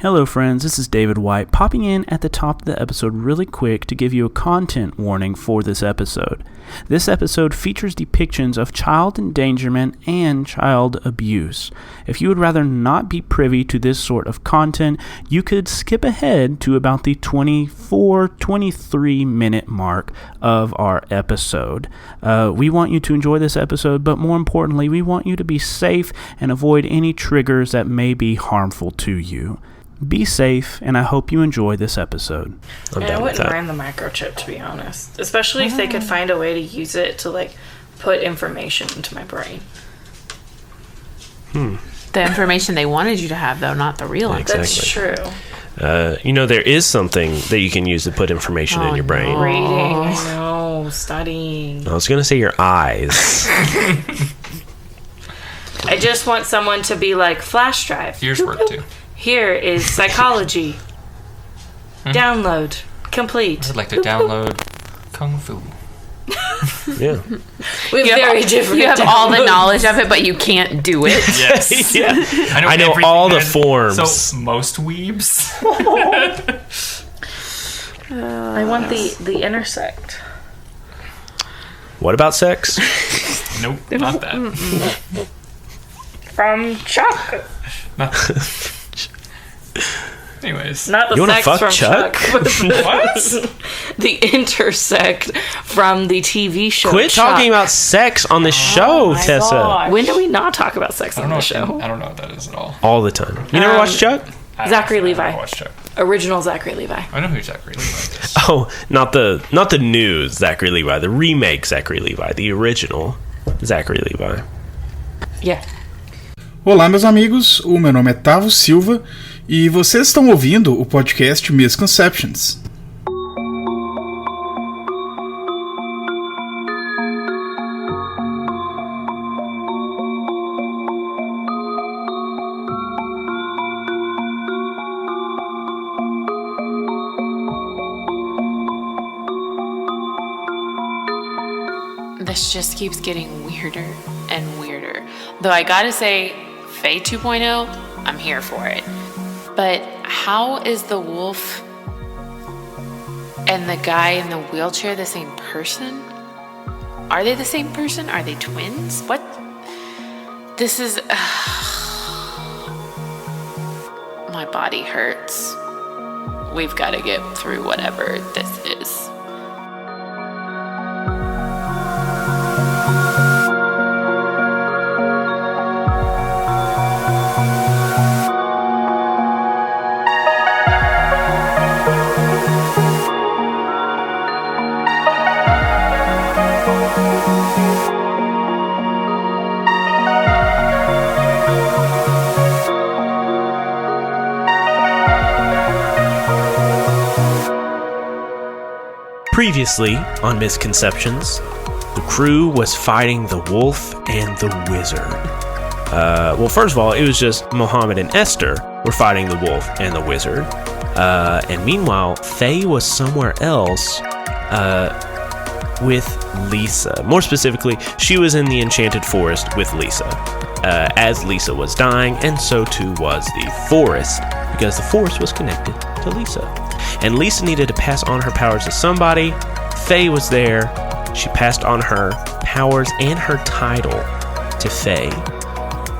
Hello friends, this is David White, popping in at the top of the episode really quick to give you a content warning for this episode. This episode features depictions of child endangerment and child abuse. If you would rather not be privy to this sort of content, you could skip ahead to about the 23 minute mark of our episode. We want you to enjoy this episode, but more importantly, we want you to be safe and avoid any triggers that may be harmful to you. Be safe, and I hope you enjoy this episode. I wouldn't mind the microchip, to be honest. Especially if they could find a way to use it to, put information into my brain. The information they wanted you to have, though, not the real Exactly. That's true. There is something that you can use to put information in your brain. no. Reading, studying. I was going to say your eyes. I just want someone to be like, flash drive. Yours work, too. Here is psychology. Download. Complete. I'd like to download Kung Fu. Yeah. We have very different. You have all the knowledge of it, but you can't do it. Yes. Yeah. I know everything all the that- forms. So, most weebs. I want the intersect. What about sex? Nope, not that. From Chuck. Not Anyways. Not the You wanna sex fuck from Chuck? But What? the intersect from the TV show. Quit Chuck. talking about sex on the show, my Tessa. God. When do we not talk about sex I on don't know. the show? I don't know what that is at all. All the time. You never watched Chuck? Zachary I Levi. never watched Chuck. Original Zachary Levi. I know who Zachary Levi is. Oh, not the new Zachary Levi, the remake Zachary Levi, the original Zachary Levi. Yeah. Olá, meus amigos, o meu nome é Tavo Silva e vocês estão ouvindo o podcast Mistconceptions. This just keeps getting weirder and weirder. Though I gotta say, Fae 2.0, I'm here for it. But how is the wolf and the guy in the wheelchair the same person? Are they the same person? Are they twins? What? This is... my body hurts. We've got to get through whatever this is. Previously on Misconceptions, the crew was fighting the wolf and the wizard. Well, first of all, it was just Mohammed and Esther were fighting the wolf and the wizard. And meanwhile, Faye was somewhere else with Lisa. More specifically, she was in the Enchanted Forest with Lisa. As Lisa was dying, and so too was the forest, because the forest was connected to Lisa. And Lisa needed to pass on her powers to somebody. Faye was there. She passed on her powers and her title to Faye.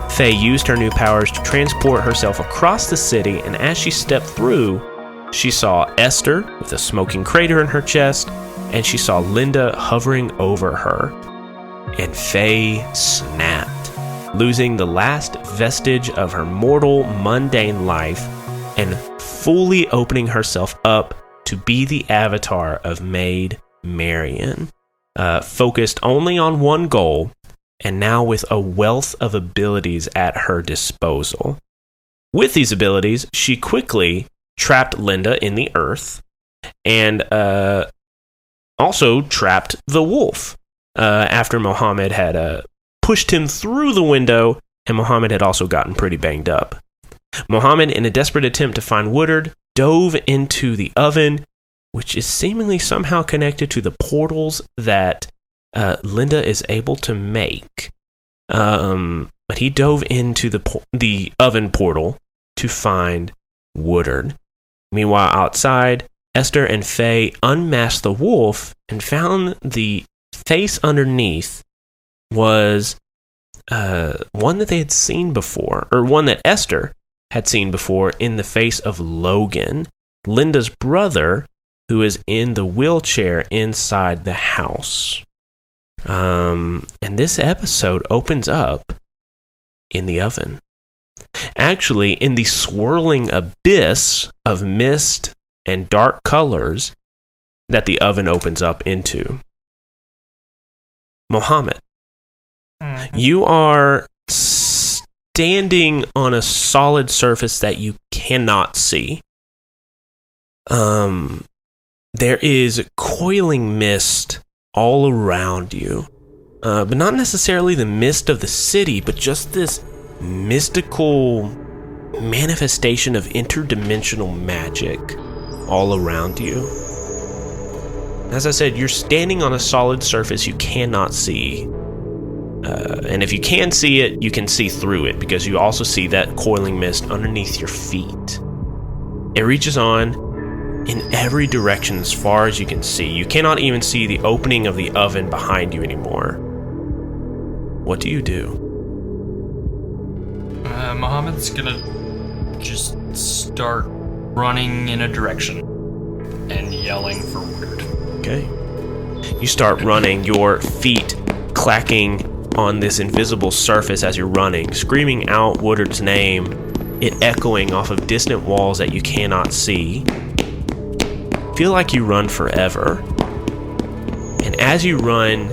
Faye used her new powers to transport herself across the city, and as she stepped through, she saw Esther with a smoking crater in her chest, and she saw Linda hovering over her. And Faye snapped, losing the last vestige of her mortal, mundane life, and fully opening herself up to be the avatar of Maid Marian, focused only on one goal, and now with a wealth of abilities at her disposal. With these abilities, she quickly trapped Linda in the earth, and also trapped the wolf, after Mohammed had pushed him through the window, and Mohammed had also gotten pretty banged up. Mohammed, in a desperate attempt to find Woodard, dove into the oven, which is seemingly somehow connected to the portals that Linda is able to make. But he dove into the oven portal to find Woodard. Meanwhile, outside, Esther and Fae unmasked the wolf and found the face underneath was one that they had seen before, or one that Esther had seen before, in the face of Logan, Linda's brother, who is in the wheelchair inside the house. And this episode opens up in the oven. Actually, in the swirling abyss of mist and dark colors that the oven opens up into. Mohammed, you are standing on a solid surface that you cannot see. There is coiling mist all around you, but not necessarily the mist of the city, but just this mystical manifestation of interdimensional magic all around you. As I said, you're standing on a solid surface you cannot see. And if you can see it, you can see through it, because you also see that coiling mist underneath your feet. It reaches on in every direction as far as you can see. You cannot even see the opening of the oven behind you anymore. What do you do? Mohammed's gonna just start running in a direction and yelling for Woodard. Okay. You start running, your feet clacking on this invisible surface as you're running, screaming out Woodard's name, it echoing off of distant walls that you cannot see. Feel like you run forever. And as you run,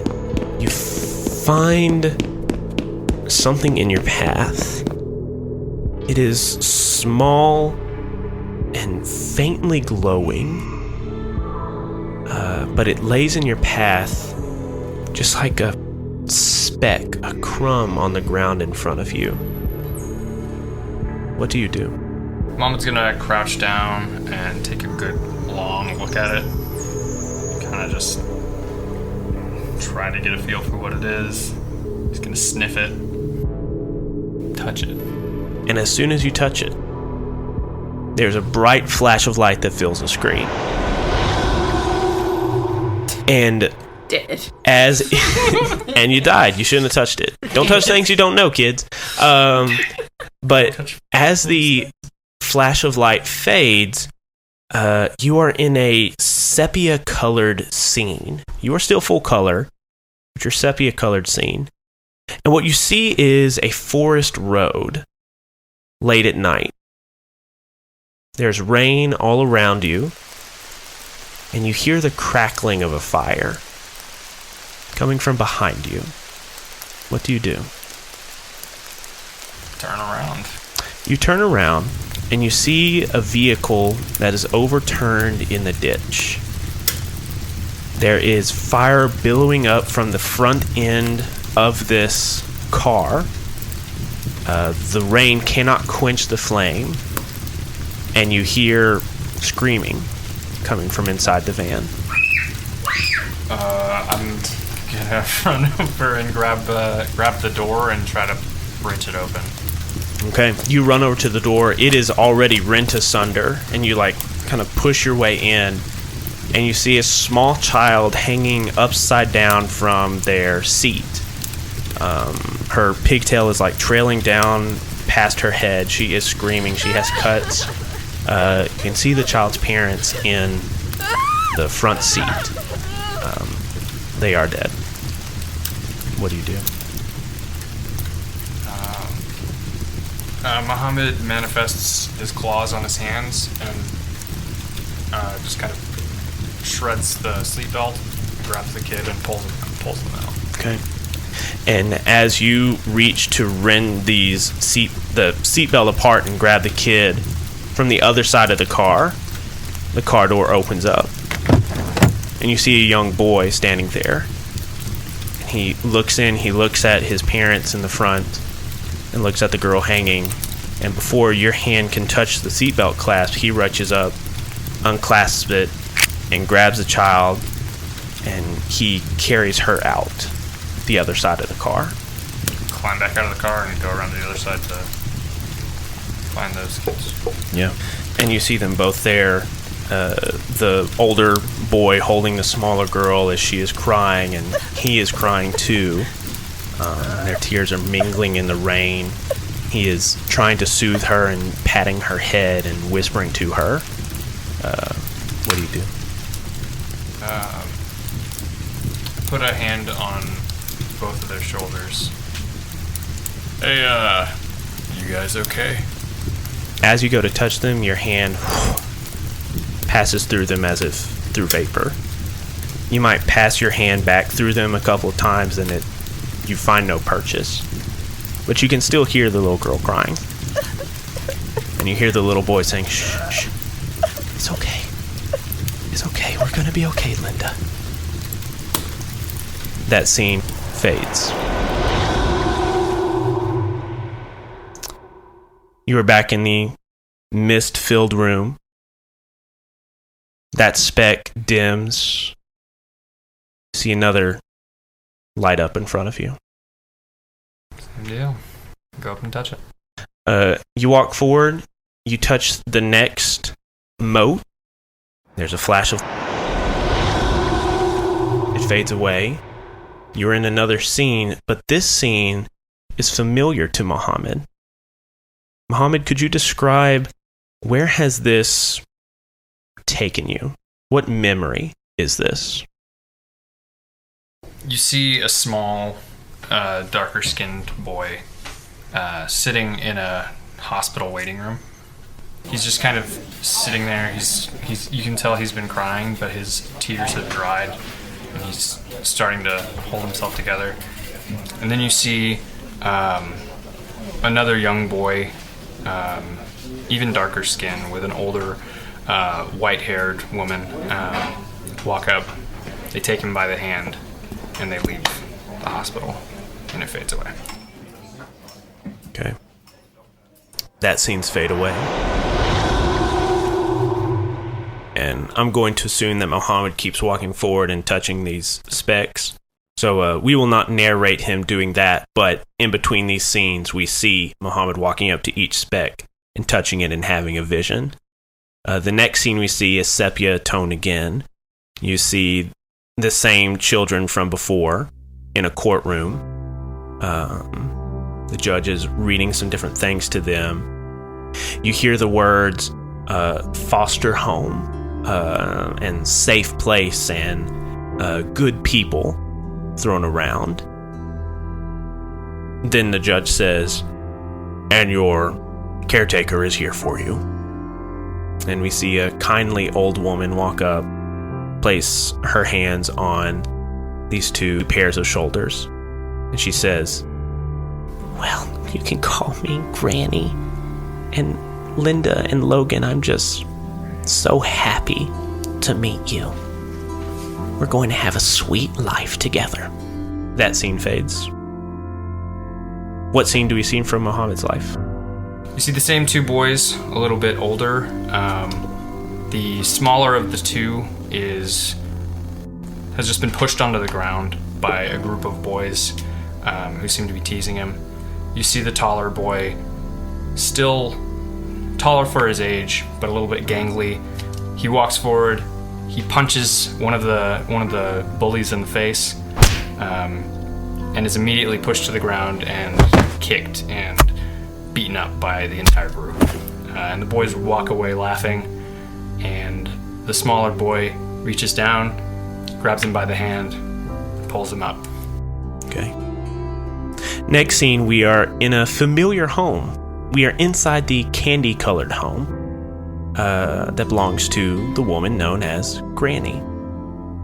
you find something in your path. It is small and faintly glowing, but it lays in your path just like a speck, a crumb on the ground in front of you. What do you do? Mohammed's gonna crouch down and take a good long look at it. Kind of just try to get a feel for what it is. He's gonna sniff it, touch it. And as soon as you touch it, there's a bright flash of light that fills the screen. And Dead. and you died. You shouldn't have touched it. Don't touch things you don't know, kids. But as the flash of light fades, you are in a sepia-colored scene. You are still full color, but you're sepia-colored scene. And what you see is a forest road late at night. There's rain all around you, and you hear the crackling of a fire coming from behind you. What do you do? Turn around. You turn around, and you see a vehicle that is overturned in the ditch. There is fire billowing up from the front end of this car. The rain cannot quench the flame, and you hear screaming coming from inside the van. I'm gonna run over and grab the door and try to wrench it open. Okay, you run over to the door. It is already rent asunder, and you kind of push your way in, and you see a small child hanging upside down from their seat. Her pigtail is trailing down past her head. She is screaming. She has cuts. You can see the child's parents in the front seat. They are dead. What do you do? Mohammed manifests his claws on his hands and just kind of shreds the seatbelt, grabs the kid, and pulls them out. Okay. And as you reach to rend the seatbelt apart and grab the kid from the other side of the car door opens up, and you see a young boy standing there. He looks in. He looks at his parents in the front, and looks at the girl hanging. And before your hand can touch the seatbelt clasp, he reaches up, unclasps it, and grabs the child, and he carries her out the other side of the car. Climb back out of the car and go around to the other side to find those kids. Yeah. and you see them both there. The older boy holding the smaller girl as she is crying, and he is crying too. Their tears are mingling in the rain. He is trying to soothe her and patting her head and whispering to her. What do you do? Put a hand on both of their shoulders. Hey, you guys okay? As you go to touch them, your hand passes through them as if through vapor. You might pass your hand back through them a couple of times and you find no purchase. But you can still hear the little girl crying. And you hear the little boy saying, shh, shh. It's okay. It's okay. We're gonna be okay, Linda. That scene fades. You are back in the mist-filled room. That speck dims. See another light up in front of you. Same deal. Go up and touch it. You walk forward. You touch the next moat. There's a flash of... It fades away. You're in another scene, but this scene is familiar to Mohammed. Mohammed, could you describe where has this taken you? What memory is this? You see a small, darker-skinned boy sitting in a hospital waiting room. He's just kind of sitting there. He's you can tell he's been crying, but his tears have dried, and he's starting to hold himself together. And then you see another young boy, even darker skin, with an older, white-haired woman walk up. They take him by the hand, and they leave the hospital, and it fades away. Okay. That scene's fade away. And I'm going to assume that Mohammed keeps walking forward and touching these specks. So we will not narrate him doing that, but in between these scenes, we see Mohammed walking up to each speck and touching it and having a vision. The next scene we see is sepia tone again. You see the same children from before in a courtroom. The judge is reading some different things to them. You hear the words foster home and safe place and good people thrown around. Then the judge says, and your caretaker is here for you. And we see a kindly old woman walk up, place her hands on these two pairs of shoulders, and she says, well, you can call me Granny. And Linda and Logan, I'm just so happy to meet you. We're going to have a sweet life together. That scene fades. What scene do we see from Mohammed's life? You see the same two boys, a little bit older. The smaller of the two has just been pushed onto the ground by a group of boys who seem to be teasing him. You see the taller boy, still taller for his age, but a little bit gangly. He walks forward. He punches one of the bullies in the face, and is immediately pushed to the ground and kicked and beaten up by the entire group. And the boys walk away laughing, and the smaller boy reaches down, grabs him by the hand, pulls him up. Okay. Next scene, we are in a familiar home. We are inside the candy-colored home that belongs to the woman known as Granny.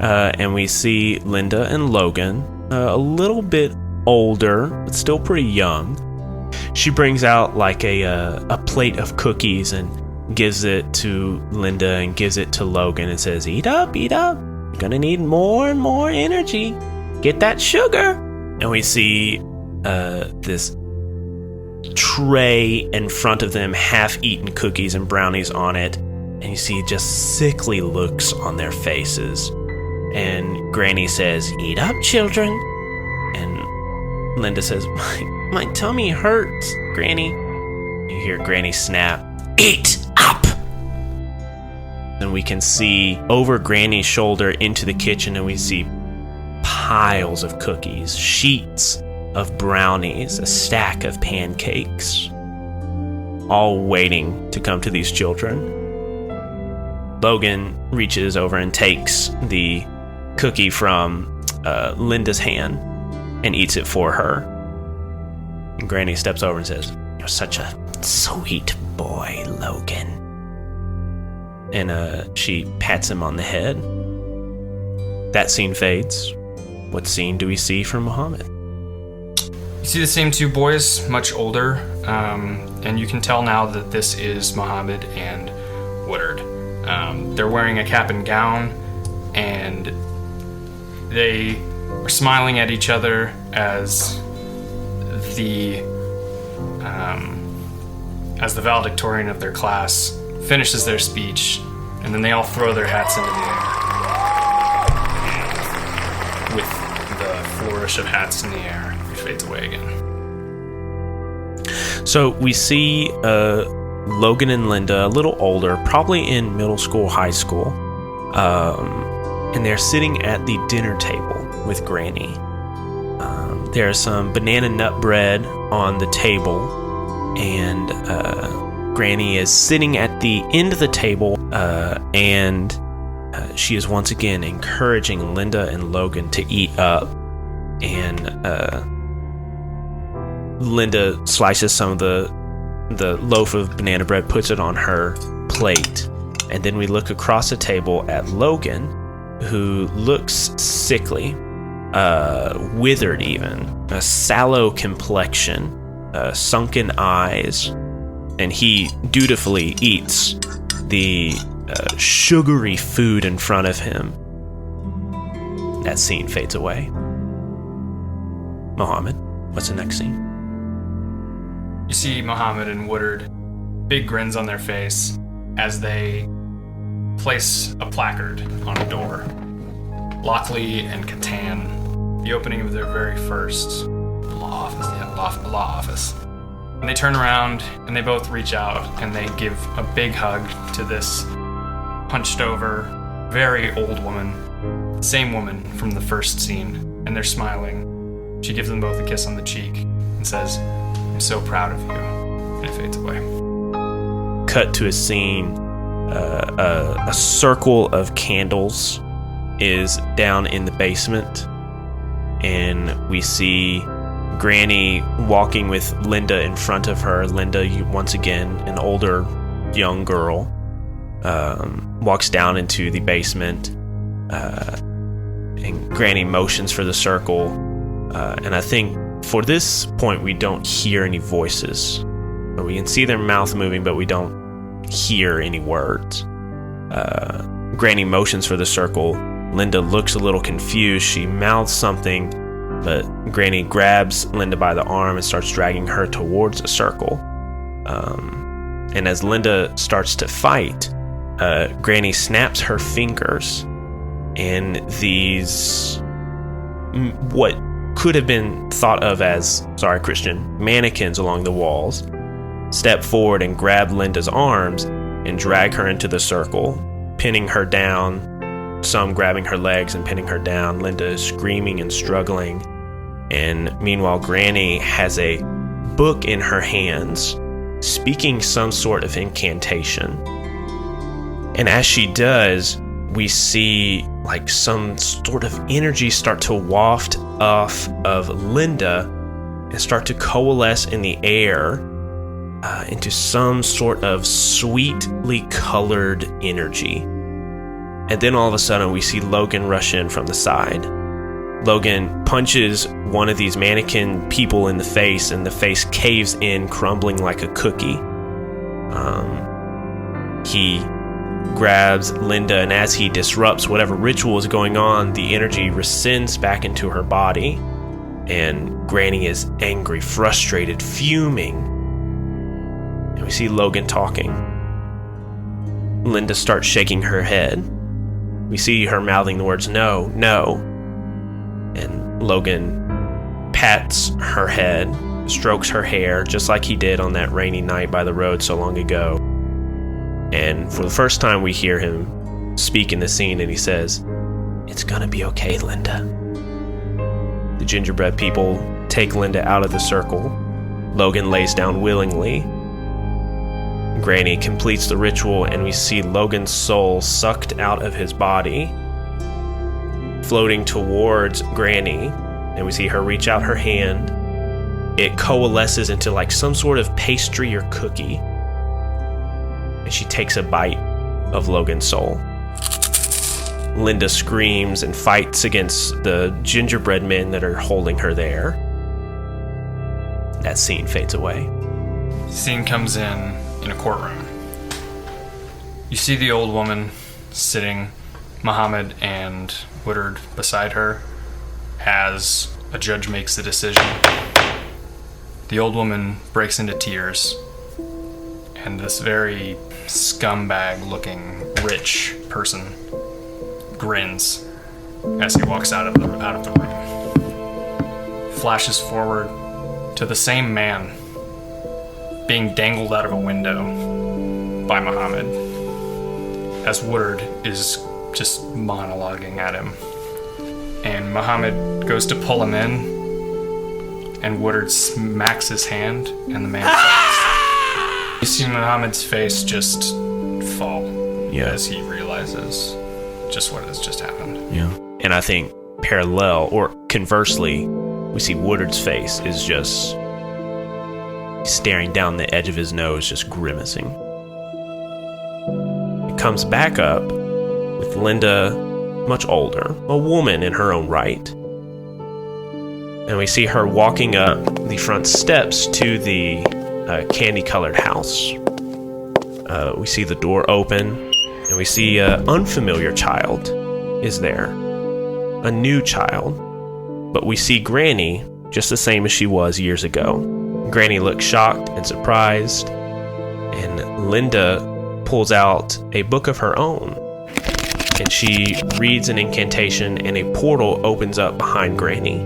And we see Linda and Logan, a little bit older, but still pretty young. She brings out like a plate of cookies and gives it to Linda and gives it to Logan and says, eat up, you're gonna need more and more energy. Get that sugar. And we see this tray in front of them, half-eaten cookies and brownies on it, and you see just sickly looks on their faces. And Granny says, eat up, children. And Linda says, my tummy hurts, Granny. You hear Granny snap, eat up. we can see over Granny's shoulder into the kitchen, and we see piles of cookies, sheets of brownies, a stack of pancakes, all waiting to come to these children. Logan reaches over and takes the cookie from Linda's hand and eats it for her. And Granny steps over and says, "You're such a sweet boy, Logan." And she pats him on the head. That scene fades. What scene do we see from Mohammed? You see the same two boys, much older, and you can tell now that this is Mohammed and Woodard. They're wearing a cap and gown, and they are smiling at each other as the valedictorian of their class finishes their speech, and then they all throw their hats into the air. With the flourish of hats in the air, it fades away again. So we see Logan and Linda, a little older, probably in middle school, high school, and they're sitting at the dinner table with Granny. There's some banana nut bread on the table, and Granny is sitting at the end of the table, and she is once again encouraging Linda and Logan to eat up, and Linda slices some of the loaf of banana bread, puts it on her plate, and then we look across the table at Logan, who looks sickly, withered even, a sallow complexion, sunken eyes, and he dutifully eats the sugary food in front of him. That scene fades away. Mohammed, what's the next scene? You see Mohammed and Woodard, big grins on their face, as they place a placard on a door. Lockley and Catan, the opening of their very first law office. And they turn around and they both reach out and they give a big hug to this hunched over, very old woman, same woman from the first scene, and they're smiling. She gives them both a kiss on the cheek and says, "I'm so proud of you," and it fades away. Cut to a scene, a circle of candles is down in the basement, and we see Granny walking with Linda in front of her. Linda, once again, an older young girl, walks down into the basement, and Granny motions for the circle, and I think for this point we don't hear any voices, or we can see their mouth moving, but we don't hear any words. Granny motions for the circle. Linda looks a little confused. She mouths something, but Granny grabs Linda by the arm and starts dragging her towards the circle. And as Linda starts to fight, Granny snaps her fingers, and these what could have been thought of as, mannequins along the walls step forward and grab Linda's arms and drag her into the circle, pinning her down, some grabbing her legs and pinning her down. Linda is screaming and struggling, and meanwhile Granny has a book in her hands, speaking some sort of incantation. And as she does, we see like some sort of energy start to waft off of Linda and start to coalesce in the air into some sort of sweetly colored energy. And then all of a sudden we see Logan rush in from the side. Logan punches one of these mannequin people in the face, and the face caves in, crumbling like a cookie. He grabs Linda, and as he disrupts whatever ritual is going on, the energy rescinds back into her body, and Granny is angry, frustrated, fuming. And we see Logan talking. Linda starts shaking her head. We see her mouthing the words, "No, no." And Logan pats her head, strokes her hair, just like he did on that rainy night by the road so long ago. And for the first time, we hear him speak in the scene, and he says, "It's gonna be okay, Linda." The gingerbread people take Linda out of the circle. Logan lays down willingly. Granny completes the ritual, and we see Logan's soul sucked out of his body, floating towards Granny, and we see her reach out her hand. It coalesces into like some sort of pastry or cookie, and she takes a bite of Logan's soul. Linda screams and fights against the gingerbread men that are holding her there. That scene fades away. Scene comes in a courtroom. You see the old woman sitting, Mohammed and Woodard beside her, as a judge makes the decision. The old woman breaks into tears, and this very scumbag-looking rich person grins as he walks out of the room. Flashes forward to the same man being dangled out of a window by Mohammed, as Woodard is just monologuing at him. And Mohammed goes to pull him in, and Woodard smacks his hand, and the man falls. You see Mohammed's face just fall as he realizes just what has just happened. Yeah. And I think parallel, or conversely, we see Woodard's face is just staring down the edge of his nose, just grimacing. It comes back up with Linda, much older, a woman in her own right. And we see her walking up the front steps to the candy-colored house. We see the door open, and we see an unfamiliar child is there. A new child. But we see Granny just the same as she was years ago. Granny looks shocked and surprised, and Linda pulls out a book of her own, and she reads an incantation, and a portal opens up behind Granny.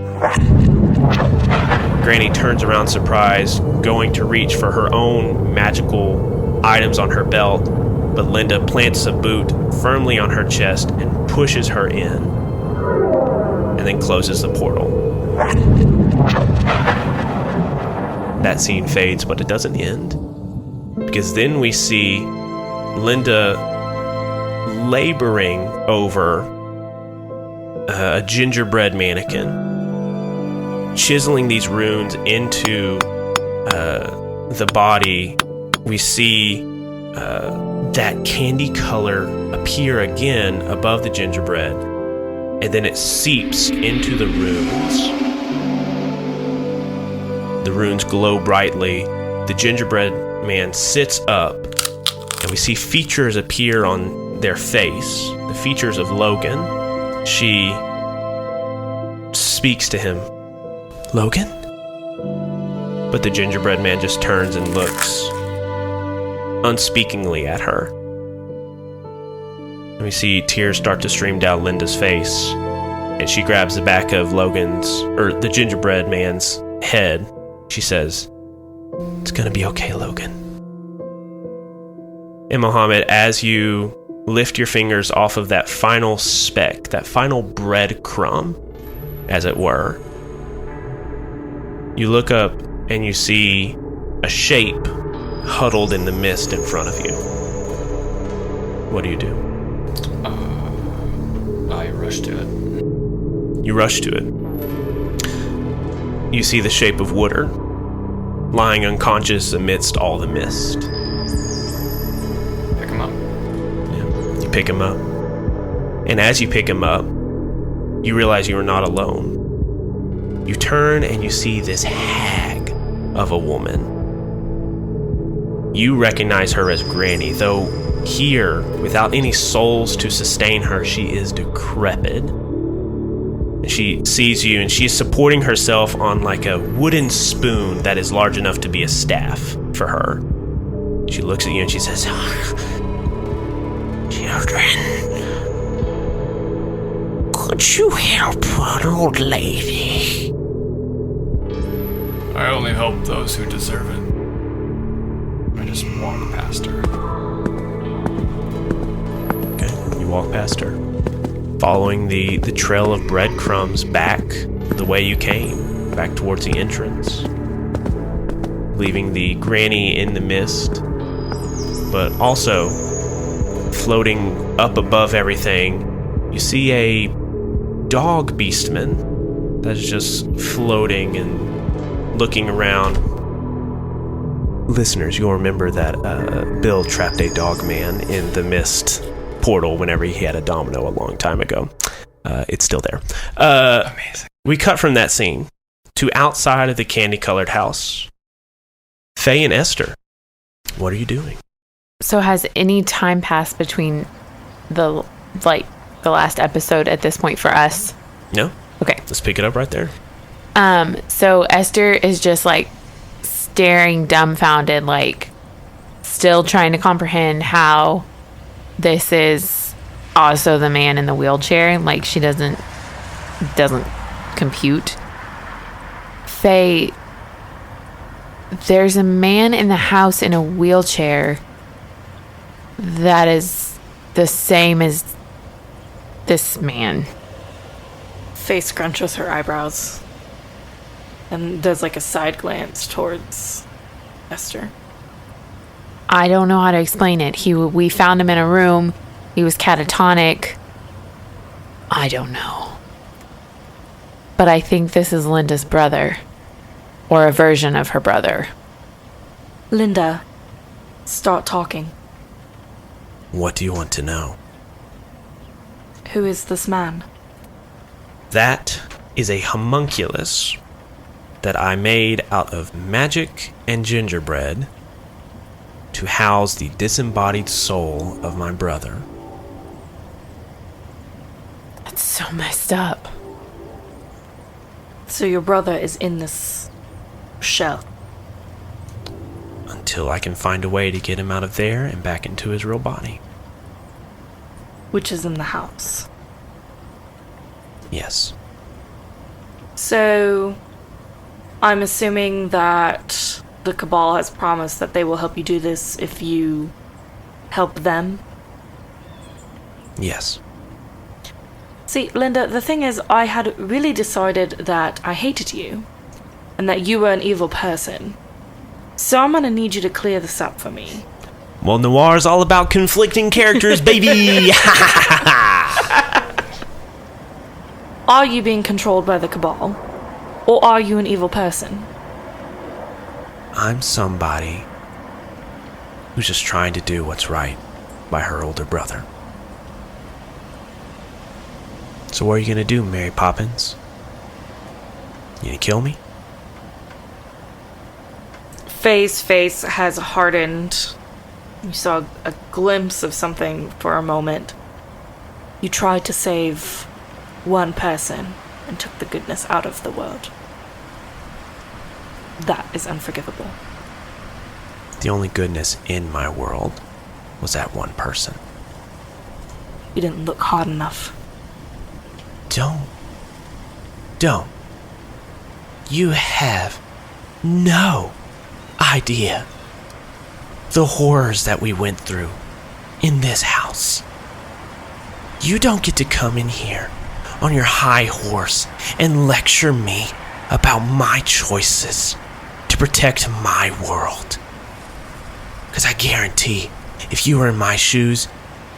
Granny turns around surprised, going to reach for her own magical items on her belt, but Linda plants a boot firmly on her chest and pushes her in, and then closes the portal. That scene fades, but it doesn't end, because then we see Linda laboring over a gingerbread mannequin, chiseling these runes into the body. We see that candy color appear again above the gingerbread, and then it seeps into the runes. The runes glow brightly. The gingerbread man sits up, and we see features appear on their face, the features of Logan. She speaks to him. "Logan?" But the gingerbread man just turns and looks unspeakingly at her. And we see tears start to stream down Linda's face, and she grabs the back of the gingerbread man's head. She says, "It's gonna be okay, Logan." And Mohammed, as you lift your fingers off of that final speck, that final breadcrumb, as it were, you look up and you see a shape huddled in the mist in front of you. What do you do? I rush to it. You rush to it. You see the shape of Woodard, lying unconscious amidst all the mist. Pick him up. Yeah, you pick him up. And as you pick him up, you realize you are not alone. You turn and you see this hag of a woman. You recognize her as Granny, though here, without any souls to sustain her, she is decrepit. She sees you, and she's supporting herself on like a wooden spoon that is large enough to be a staff for her. She looks at you and she says, "Children, could you help an old lady?" I only help those who deserve it. I just walk past her. Okay, you walk past her, following the trail of breadcrumbs back the way you came, back towards the entrance, leaving the granny in the mist, but also floating up above everything, you see a dog beastman that's just floating and looking around. Listeners, you'll remember that Bill trapped a dog man in the mist portal whenever he had a domino a long time ago. It's still there. Amazing. We cut from that scene to outside of the candy-colored house. Fae and Esther, what are you doing? So has any time passed between the last episode at this point for us? No? Okay. Let's pick it up right there. So Esther is just like staring dumbfounded, like still trying to comprehend how this is also the man in the wheelchair. Like she doesn't compute. Faye, there's a man in the house in a wheelchair that is the same as this man. Faye scrunches her eyebrows and does like a side glance towards Esther. I don't know how to explain it. We found him in a room. He was catatonic. I don't know. But I think this is Linda's brother. Or a version of her brother. Linda, start talking. What do you want to know? Who is this man? That is a homunculus that I made out of magic and gingerbread to house the disembodied soul of my brother. That's so messed up. So your brother is in this shell? Until I can find a way to get him out of there and back into his real body. Which is in the house. Yes. So, I'm assuming that the Cabal has promised that they will help you do this if you help them? Yes. See, Linda, the thing is, I had really decided that I hated you, and that you were an evil person. So I'm gonna need you to clear this up for me. Well, Noir's all about conflicting characters, baby! Are you being controlled by the Cabal? Or are you an evil person? I'm somebody who's just trying to do what's right by her older brother. So what are you gonna do, Mary Poppins? You gonna kill me? Faye's face has hardened. You saw a glimpse of something for a moment. You tried to save one person and took the goodness out of the world. That is unforgivable. The only goodness in my world was that one person. You didn't look hard enough. Don't. You have no idea the horrors that we went through in this house. You don't get to come in here on your high horse and lecture me about my choices to protect my world. Because I guarantee, if you were in my shoes,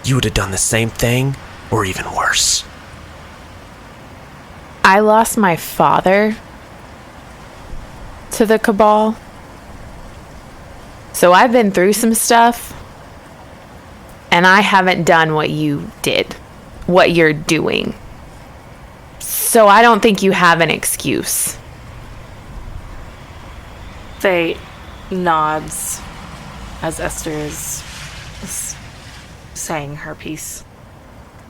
you would have done the same thing, or even worse. I lost my father to the Cabal. So I've been through some stuff, and I haven't done what you did, what you're doing. So I don't think you have an excuse. Faye nods as Esther is saying her piece.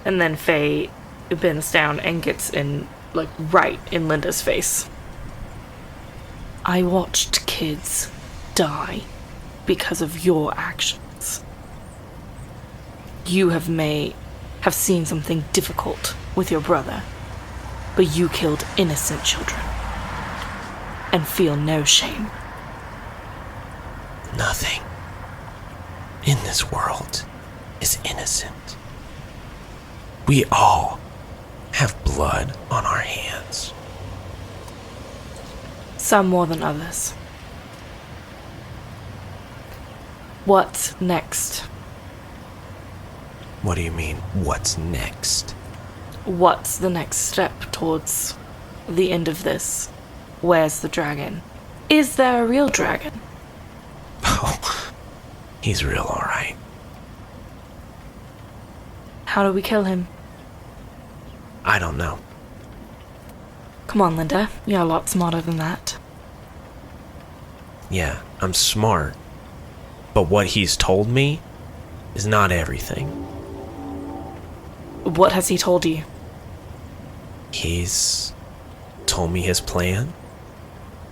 And then Faye bends down and gets in, like, right in Linda's face. I watched kids die because of your actions. You have seen something difficult with your brother, but you killed innocent children and feel no shame. Nothing in this world is innocent. We all have blood on our hands. Some more than others. What's next? What do you mean, what's next? What's the next step towards the end of this? Where's the dragon? Is there a real dragon? Oh, he's real, all right. How do we kill him? I don't know. Come on, Linda. You're a lot smarter than that. Yeah, I'm smart. But what he's told me is not everything. What has he told you? He's told me his plan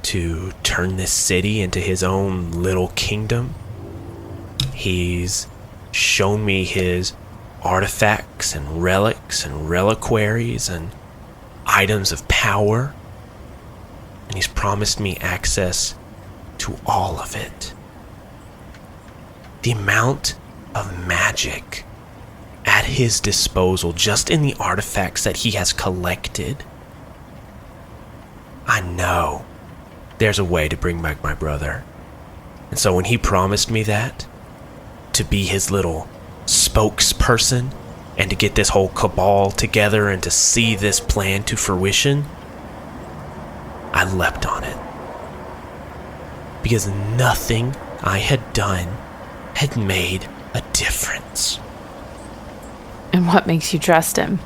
to turn this city into his own little kingdom. He's shown me his artifacts and relics and reliquaries and items of power. And he's promised me access to all of it. The amount of magic at his disposal just in the artifacts that he has collected. I know there's a way to bring back my brother. And so when he promised me that, to be his little spokesperson and to get this whole cabal together and to see this plan to fruition, I leapt on it. Because nothing I had done had made a difference. And what makes you trust him?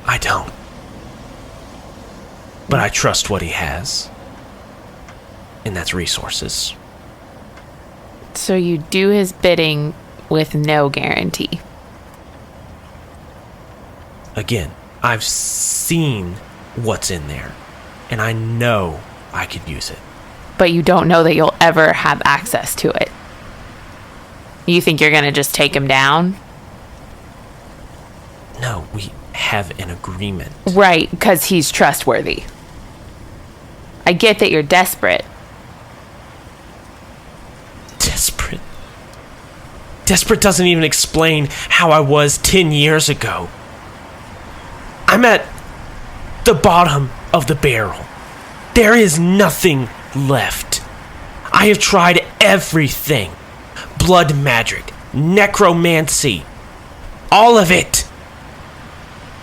I don't. But I trust what he has. And that's resources. So you do his bidding with no guarantee. Again, I've seen what's in there. And I know I could use it. But you don't know that you'll ever have access to it. You think you're going to just take him down? No, we have an agreement. Right, because he's trustworthy. I get that you're desperate. Desperate? Desperate doesn't even explain how I was 10 years ago. I'm at the bottom of the barrel. There is nothing left. I have tried everything. Blood magic, necromancy, all of it.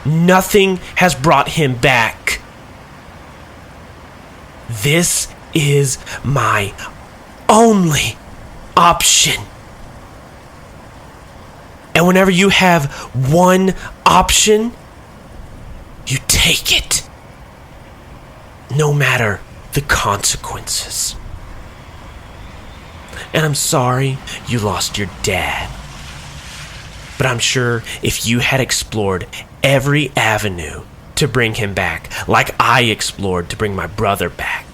Nothing has brought him back. This is my only option. And whenever you have one option, you take it. No matter the consequences. And I'm sorry you lost your dad. But I'm sure if you had explored every avenue to bring him back, like I explored to bring my brother back,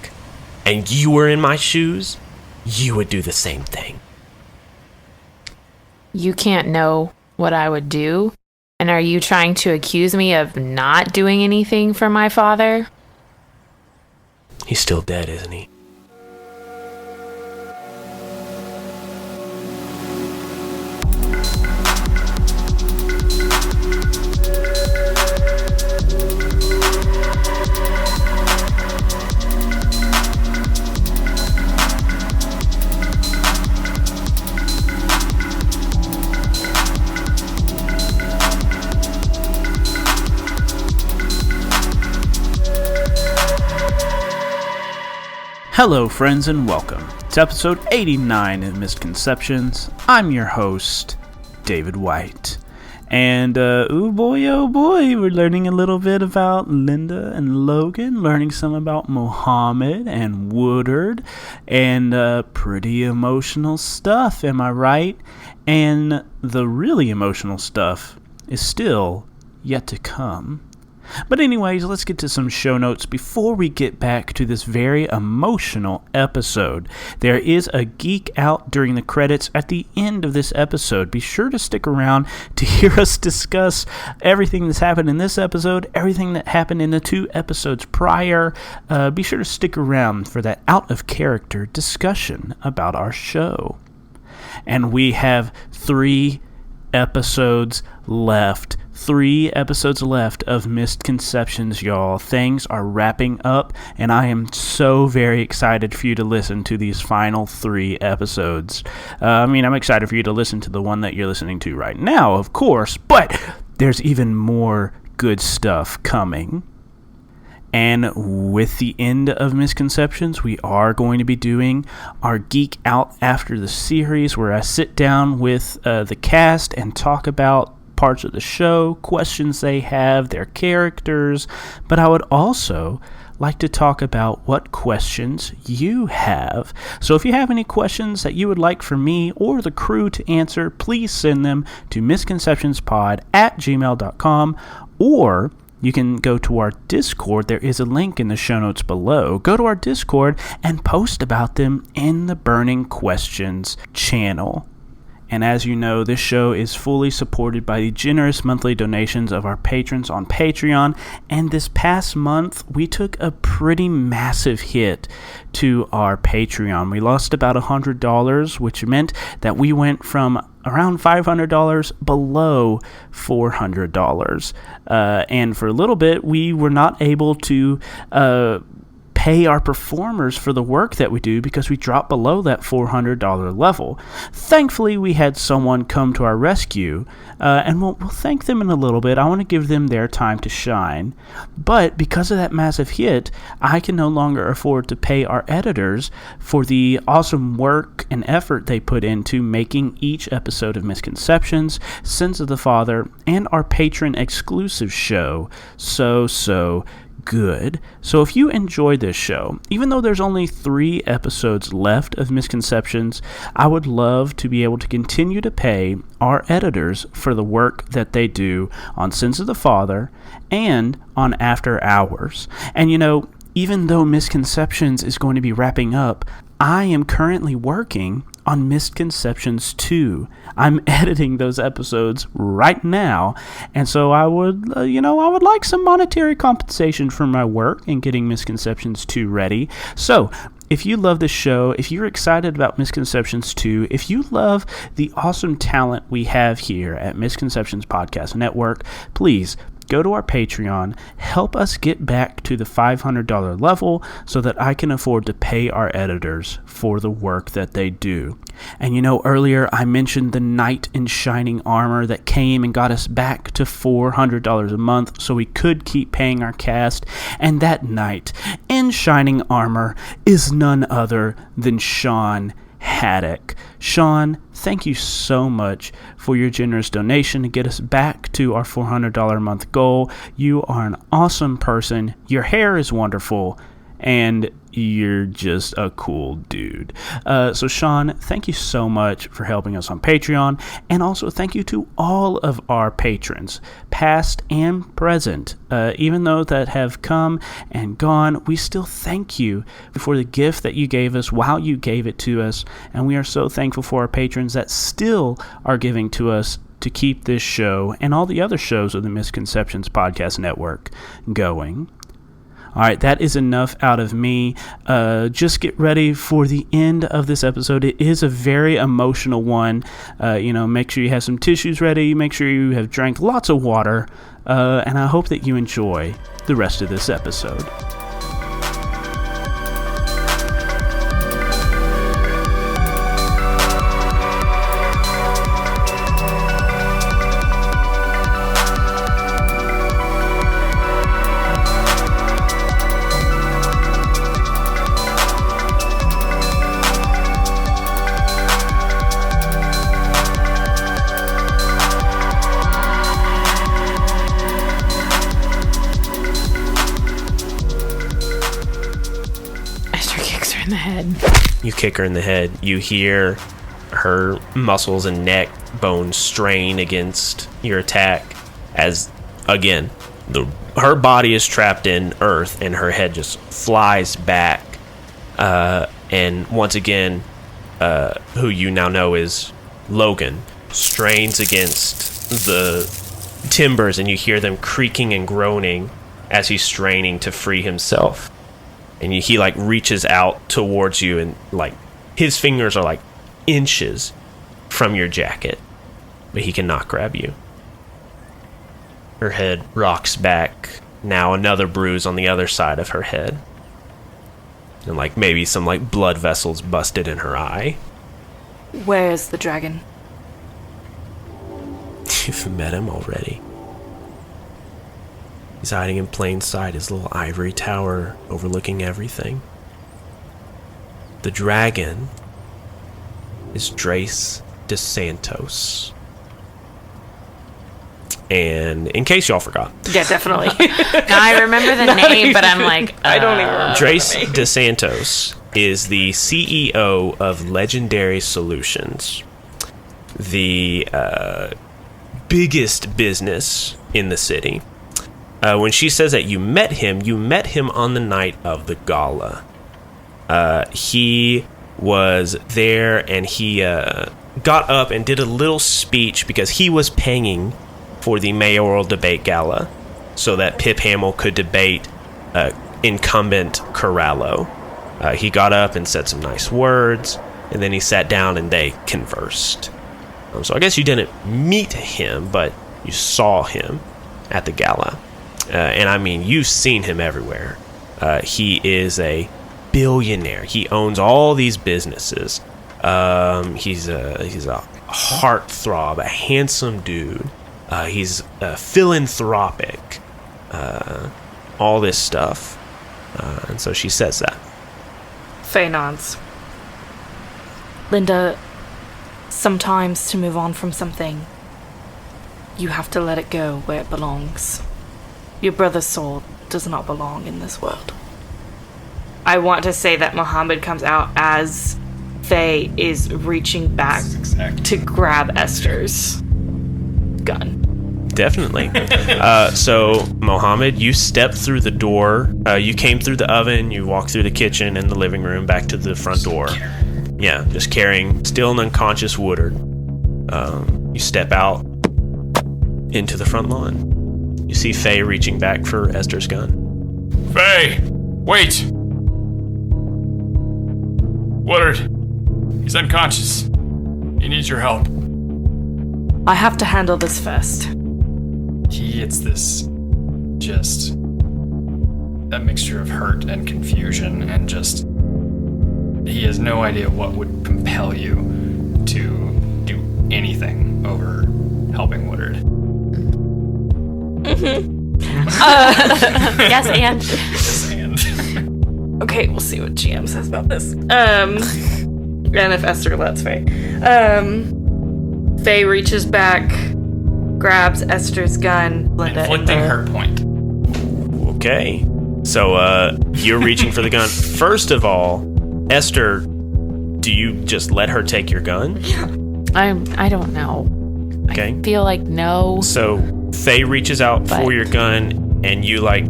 and you were in my shoes, you would do the same thing. You can't know what I would do? And are you trying to accuse me of not doing anything for my father? He's still dead, isn't he? Hello, friends, and welcome to episode 89 of Mistconceptions. I'm your host, David White. And, oh boy, we're learning a little bit about Linda and Logan, learning some about Mohammed and Woodard, and pretty emotional stuff, am I right? And the really emotional stuff is still yet to come. But anyways, let's get to some show notes before we get back to this very emotional episode. There is a geek out during the credits at the end of this episode. Be sure to stick around to hear us discuss everything that's happened in this episode, everything that happened in the 2 episodes prior. Be sure to stick around for that out-of-character discussion about our show. And we have 3 episodes left. 3 episodes left of Mistconceptions, y'all. Things are wrapping up, and I am so very excited for you to listen to these final 3 episodes. I'm excited for you to listen to the one that you're listening to right now, of course, but there's even more good stuff coming. And with the end of Mistconceptions, we are going to be doing our Geek Out After the series, where I sit down with the cast and talk about parts of the show, questions they have, their characters, but I would also like to talk about what questions you have. So if you have any questions that you would like for me or the crew to answer, please send them to misconceptionspod@gmail.com, or you can go to our Discord. There is a link in the show notes below. Go to our Discord and post about them in the Burning Questions channel. And as you know, this show is fully supported by the generous monthly donations of our patrons on Patreon. And this past month, we took a pretty massive hit to our Patreon. We lost about $100, which meant that we went from around $500 below $400. And for a little bit, we were not able to pay our performers for the work that we do because we dropped below that $400 level. Thankfully, we had someone come to our rescue, and we'll thank them in a little bit. I want to give them their time to shine. But because of that massive hit, I can no longer afford to pay our editors for the awesome work and effort they put into making each episode of Misconceptions, Sins of the Father, and our patron exclusive show so good. So if you enjoyed this show, even though there's only 3 episodes left of Misconceptions, I would love to be able to continue to pay our editors for the work that they do on Sins of the Father and on After Hours. And even though Misconceptions is going to be wrapping up, I am currently working on Mistconceptions 2. I'm editing those episodes right now, and so I would like some monetary compensation for my work in getting Misconceptions 2 ready. So, if you love this show, if you're excited about Misconceptions 2, if you love the awesome talent we have here at Misconceptions Podcast Network, please go to our Patreon, help us get back to the $500 level so that I can afford to pay our editors for the work that they do. And earlier I mentioned the knight in shining armor that came and got us back to $400 a month so we could keep paying our cast. And that knight in shining armor is none other than Sean Haddock. Sean, thank you so much for your generous donation to get us back to our $400 a month goal. You are an awesome person. Your hair is wonderful, and you're just a cool dude. So Sean, thank you so much for helping us on Patreon, and also thank you to all of our patrons, past and present. Even those that have come and gone, we still thank you for the gift that you gave us while you gave it to us, and we are so thankful for our patrons that still are giving to us to keep this show and all the other shows of the Misconceptions Podcast Network going. All right, that is enough out of me. Just get ready for the end of this episode. It is a very emotional one. Make sure you have some tissues ready. Make sure you have drank lots of water. And I hope that you enjoy the rest of this episode. You kick her in the head. You hear her muscles and neck bones strain against your attack as, again, her body is trapped in earth and her head just flies back. And once again, who you now know is Logan, strains against the timbers, and you hear them creaking and groaning as he's straining to free himself. And he reaches out towards you, and his fingers are inches from your jacket. but he cannot grab you. Her head rocks back. Now another bruise on the other side of her head. And like maybe some like blood vessels busted in her eye. Where's the dragon? You've met him already. He's hiding in plain sight, his little ivory tower overlooking everything. The dragon is Drace DeSantos. And in case y'all forgot. Yeah, definitely. Now I remember the name, but I'm like, I don't even remember. Drace DeSantos is the CEO of Legendary Solutions, the biggest business in the city. When she says that you met him on the night of the gala. He was there and he got up and did a little speech because he was paying for the mayoral debate gala so that Pip Hamill could debate incumbent Corallo. He got up and said some nice words, and then he sat down and they conversed. So I guess you didn't meet him, but you saw him at the gala. And I mean, you've seen him everywhere. He is a billionaire. He owns all these businesses. He's a heartthrob, a handsome dude. He's philanthropic. All this stuff. And so she says that. Faye nods. Linda, sometimes to move on from something, you have to let it go where it belongs. Your brother's soul does not belong in this world. I want to say that Mohammed comes out as Faye is reaching back to grab Esther's gun. Definitely. So, Mohammed, you stepped through the door. You came through the oven. You walked through the kitchen and the living room back to the front door. Yeah, just carrying still an unconscious Woodard. You step out into the front lawn. You see Faye reaching back for Esther's gun. Faye! Wait! Woodard, he's unconscious. He needs your help. I have to handle this first. He gets this, just that mixture of hurt and confusion and just, he has no idea what would compel you to do anything over helping Woodard. yes, and. Yes, and. Okay, we'll see what GM says about this. And if Esther lets Faye. Faye reaches back, grabs Esther's gun. Linda Inflicting hurt point. Okay. So, you're reaching for the gun. First of all, Esther, do you just let her take your gun? I don't know. Okay. I feel like no. So, Faye reaches out for your gun, and you, like,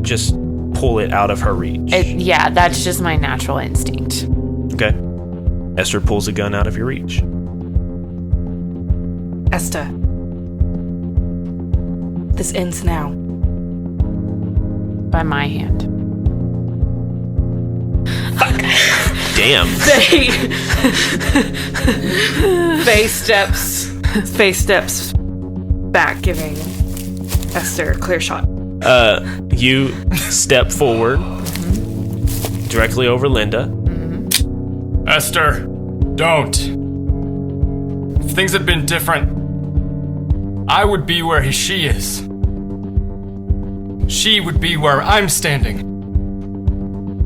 just pull it out of her reach. Yeah, that's just my natural instinct. Okay. Esther pulls the gun out of your reach. Esther. This ends now. By my hand. Damn. Faye steps back, giving Esther a clear shot. You step forward directly over Linda. Esther, don't. If things had been different, I would be where she is. She would be where I'm standing.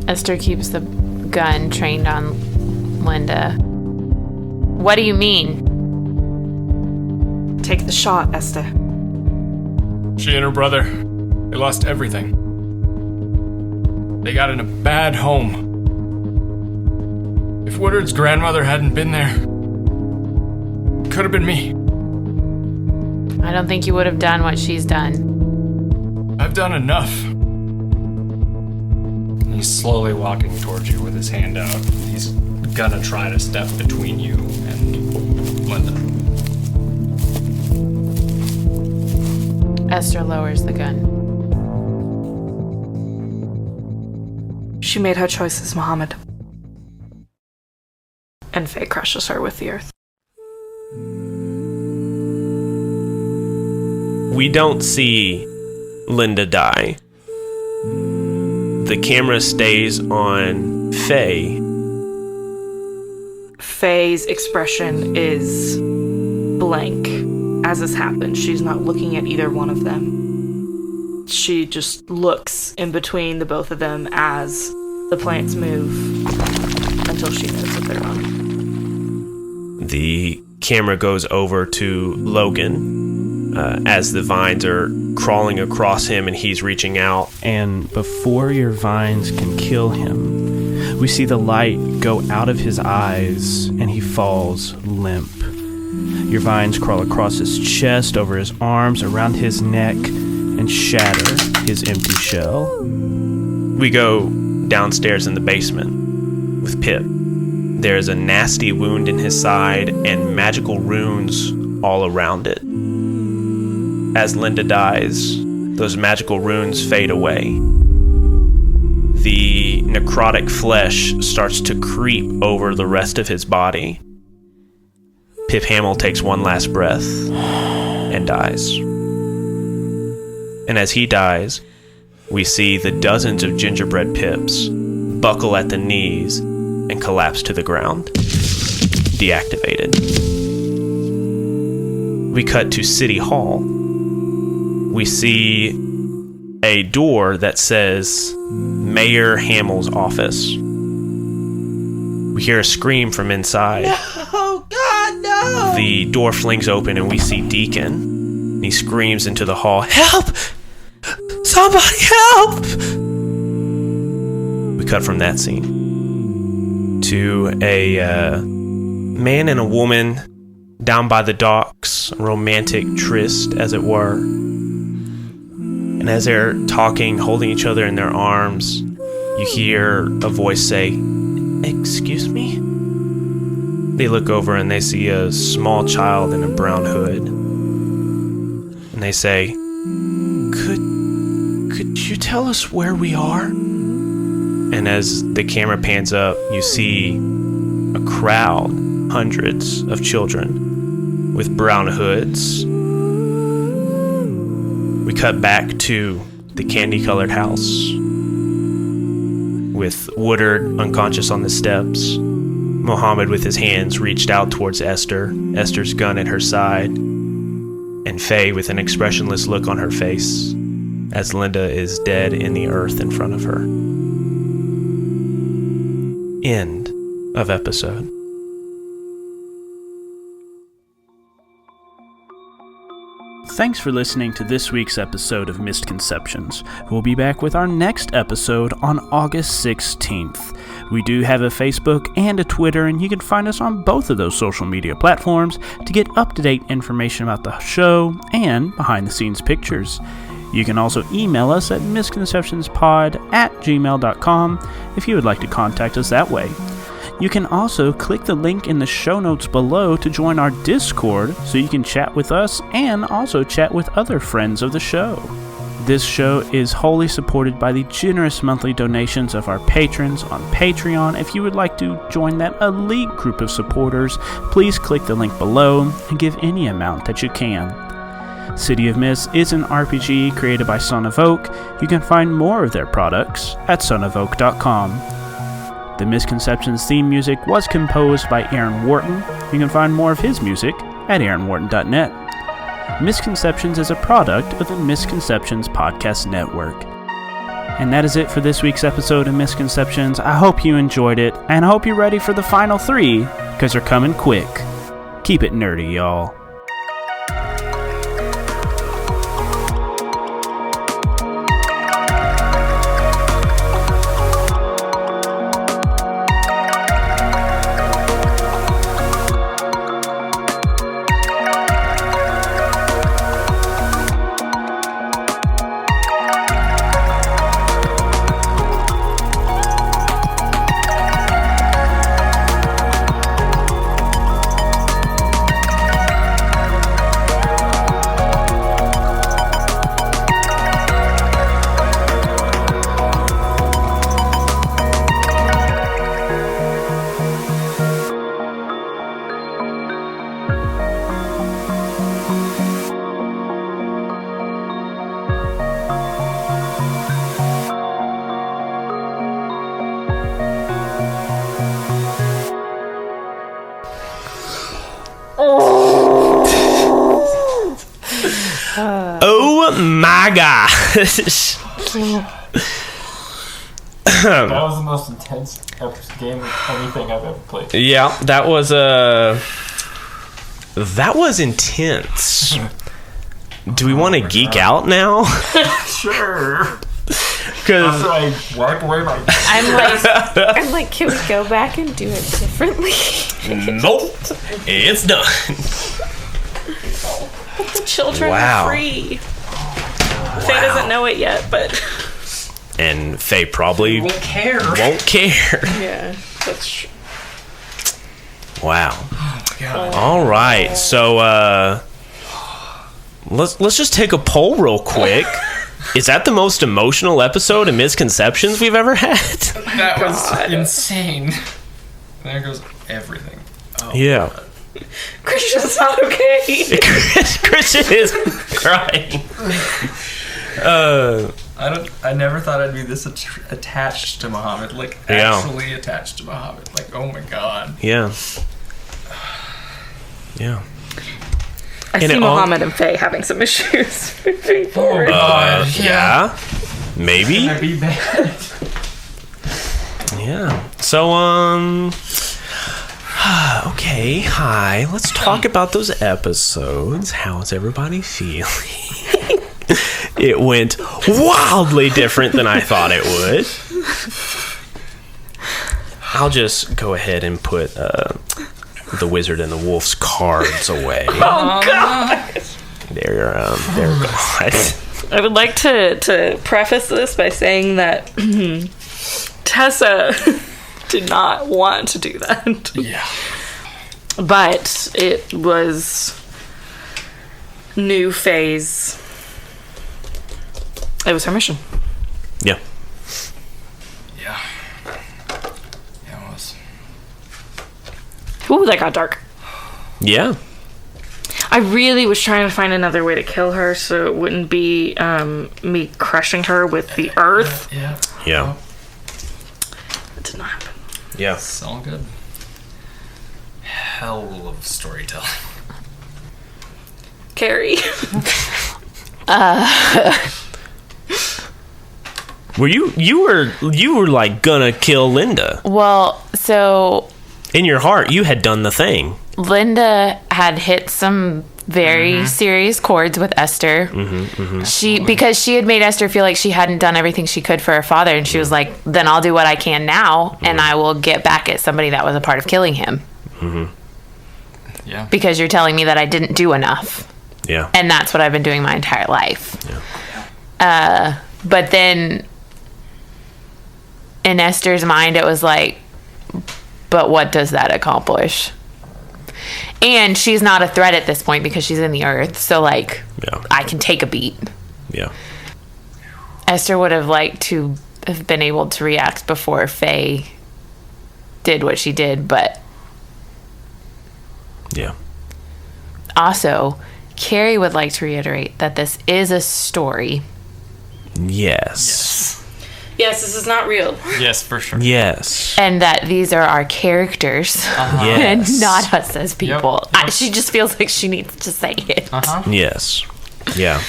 Esther keeps the gun trained on Linda. What do you mean? Take the shot, Esther. She and her brother, they lost everything. They got in a bad home. If Woodard's grandmother hadn't been there, it could have been me. I don't think you would have done what she's done. I've done enough. He's slowly walking towards you with his hand out. He's gonna try to step between you and Linda. Esther lowers the gun. She made her choices, Mohammed. And Faye crushes her with the earth. We don't see Linda die. The camera stays on Fae. Faye's expression is blank as this happens. She's not looking at either one of them. She just looks in between the both of them as the plants move until she knows that they're on. The camera goes over to Logan as the vines are crawling across him and he's reaching out. And before your vines can kill him, we see the light go out of his eyes and he falls limp. Your vines crawl across his chest, over his arms, around his neck, and shatter his empty shell. We go downstairs in the basement with Pip. There's a nasty wound in his side and magical runes all around it. As Linda dies, those magical runes fade away. The necrotic flesh starts to creep over the rest of his body. Pip Hamill takes one last breath and dies. And as he dies, we see the dozens of gingerbread Pips buckle at the knees and collapse to the ground, deactivated. We cut to City Hall. We see a door that says Mayor Hamill's office. We hear a scream from inside. Oh, God, no! The door flings open and we see Deacon. He screams into the hall, "Help! Somebody help!" We cut from that scene to a man and a woman down by the docks, a romantic tryst, as it were. And as they're talking, holding each other in their arms, you hear a voice say, "Excuse me?" They look over and they see a small child in a brown hood. And they say, Could you tell us where we are?" And as the camera pans up, you see a crowd, hundreds of children with brown hoods. We cut back to the candy-colored house with Woodard unconscious on the steps, Mohammed with his hands reached out towards Esther, Esther's gun at her side, and Faye with an expressionless look on her face as Linda is dead in the earth in front of her. End of episode. Thanks for listening to this week's episode of Mistconceptions. We'll be back with our next episode on August 16th. We do have a Facebook and a Twitter, and you can find us on both of those social media platforms to get up-to-date information about the show and behind-the-scenes pictures. You can also email us at misconceptionspod@gmail.com if you would like to contact us that way. You can also click the link in the show notes below to join our Discord so you can chat with us and also chat with other friends of the show. This show is wholly supported by the generous monthly donations of our patrons on Patreon. If you would like to join that elite group of supporters, please click the link below and give any amount that you can. City of Mist is an RPG created by Son of Oak. You can find more of their products at sonofoak.com. The Misconceptions theme music was composed by Aaron Wharton. You can find more of his music at aaronwharton.net. Misconceptions is a product of the Misconceptions Podcast Network. And that is it for this week's episode of Misconceptions. I hope you enjoyed it, and I hope you're ready for the final 3, because they're coming quick. Keep it nerdy, y'all. Oh my gosh. That was the most intense game of anything I've ever played. Yeah, that was intense. Do we want to geek out now? Sure. Because After I wipe away my... I'm like, can we go back and do it differently? nope, it's done. The children Wow. are free. Faye doesn't know it yet, but And Faye probably won't care. yeah, that's true. Wow. All right, so let's just take a poll real quick. Is that the most emotional episode of Misconceptions we've ever had? That was insane. There goes everything. Yeah. Christian's not okay. Christian is crying. I never thought I'd be this attached to Mohammed. Like, Yeah. actually attached to Mohammed. Like, oh my god. Yeah. Yeah. I And see it all- Mohammed and Faye having some issues moving forward. Yeah. Maybe. I'd be bad. Yeah. So, okay, hi. Let's talk about those episodes. How's everybody feeling? It went wildly different than I thought it would. I'll just go ahead and put the Wizard and the Wolf's cards away. Oh god! They're gone. I would like to preface this by saying that Tessa did not want to do that. Yeah. But it was new phase. It was her mission. Yeah. Yeah. Yeah, it was. Ooh, that got dark. Yeah. I really was trying to find another way to kill her so it wouldn't be me crushing her with the earth. Yeah. Yeah. It did not happen. Yeah. It's all good. Hell of storytelling. Carrie. Were you were like gonna kill Linda. Well, so In your heart, you had done the thing. Linda had hit some very serious chords with Esther. Because she had made Esther feel like she hadn't done everything she could for her father, and she was like, then I'll do what I can now, and I will get back at somebody that was a part of killing him. Yeah. Because you're telling me that I didn't do enough. Yeah. And that's what I've been doing my entire life. But then in Esther's mind, it was like, but what does that accomplish? And she's not a threat at this point because she's in the earth. So, like, Yeah. I can take a beat. Yeah. Esther would have liked to have been able to react before Faye did what she did. But Yeah. also, Carrie would like to reiterate that this is a story. Yes. Yes, this is not real. Yes, for sure. Yes. And that these are our characters and Yes. not us as people. Yep. She just feels like she needs to say it. Yes. Yeah.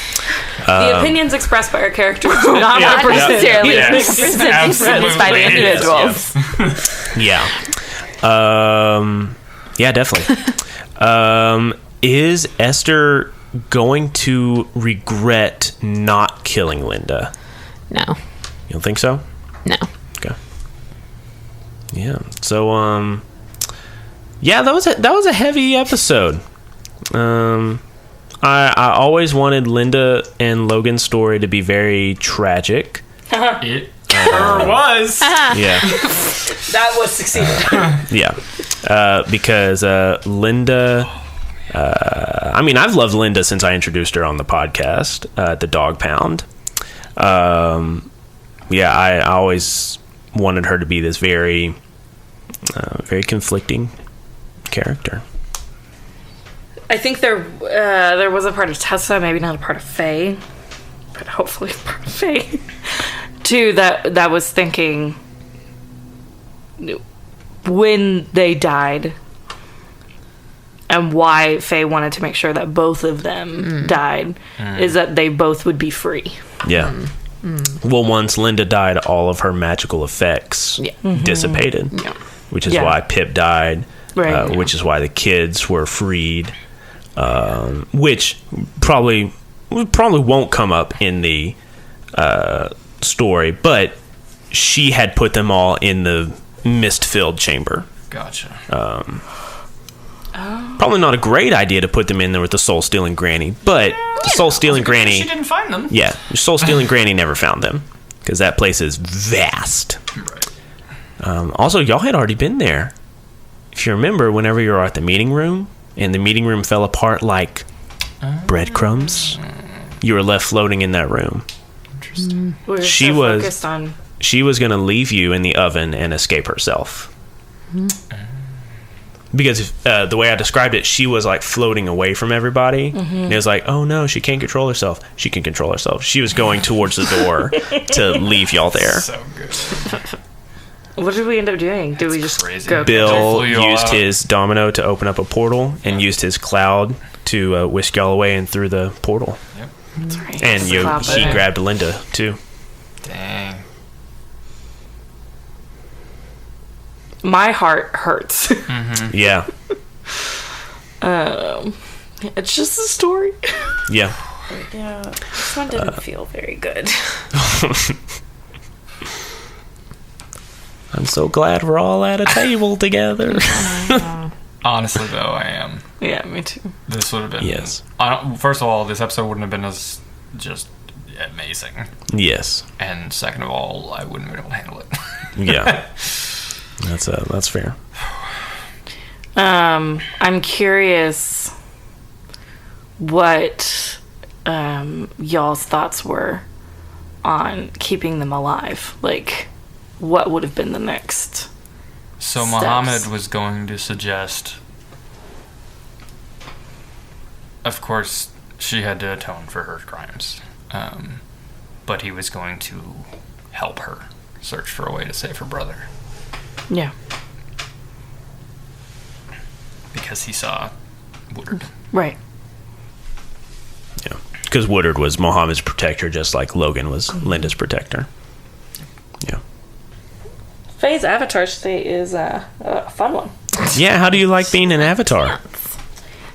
The opinions expressed by our characters do not Not represent necessarily Yes. represented by the individuals. Yeah. Yeah, definitely. Is Esther going to regret not killing Linda? No. You don't think so? No. Okay. Yeah. So, yeah, that was a heavy episode. I always wanted Linda and Logan's story to be very tragic. It sure was. Yeah. That was succeeded. Yeah. Because Linda, I mean, I've loved Linda since I introduced her on the podcast, at the Dog Pound. Yeah, I always wanted her to be this very, very conflicting character. I think there was a part of Tessa, maybe not a part of Faye, but hopefully a part of Faye, too, that was thinking when they died, and why Fae wanted to make sure that both of them died is that they both would be free. Yeah. Well, once Linda died, all of her magical effects dissipated, which is why Pip died, which is why the kids were freed, which probably won't come up in the story, but she had put them all in the mist-filled chamber. Gotcha. Probably not a great idea to put them in there with the soul-stealing granny, but the soul-stealing granny... She didn't find them. Yeah, the soul-stealing granny never found them, because that place is vast. Right. Also, y'all had already been there. If you remember, whenever you were at the meeting room, and the meeting room fell apart like breadcrumbs, you were left floating in that room. Interesting. We were She so was- focused on... She was going to leave you in the oven and escape herself. Because the way I described it, she was like floating away from everybody. And it was like, oh no, she can't control herself. She can control herself. She was going towards the door to leave y'all there. So good. What did we end up doing? Did we just crazy. go... Bill Flew you all used out. his domino to open up a portal and used his cloud to whisk y'all away and through the portal. Yep. That's right. And It's the cloud he button. grabbed Linda too. Dang. My heart hurts. Yeah. It's just a story. Yeah. Yeah, this one didn't feel very good. I'm so glad we're all at a table together. Honestly, though, I am. Yeah, me too. This would have been... Yes. First of all, this episode wouldn't have been as just amazing. Yes. And second of all, I wouldn't have been able to handle it. Yeah. That's fair. I'm curious what y'all's thoughts were on keeping them alive. Like, what would have been the next So steps? Mohammed was going to suggest... Of course, she had to atone for her crimes. But he was going to help her search for a way to save her brother. Yeah. Because he saw Woodard. Right. Yeah. Because Woodard was Mohammed's protector, just like Logan was Linda's protector. Yeah. Faye's avatar state is a fun one. Yeah, how do you like being an avatar?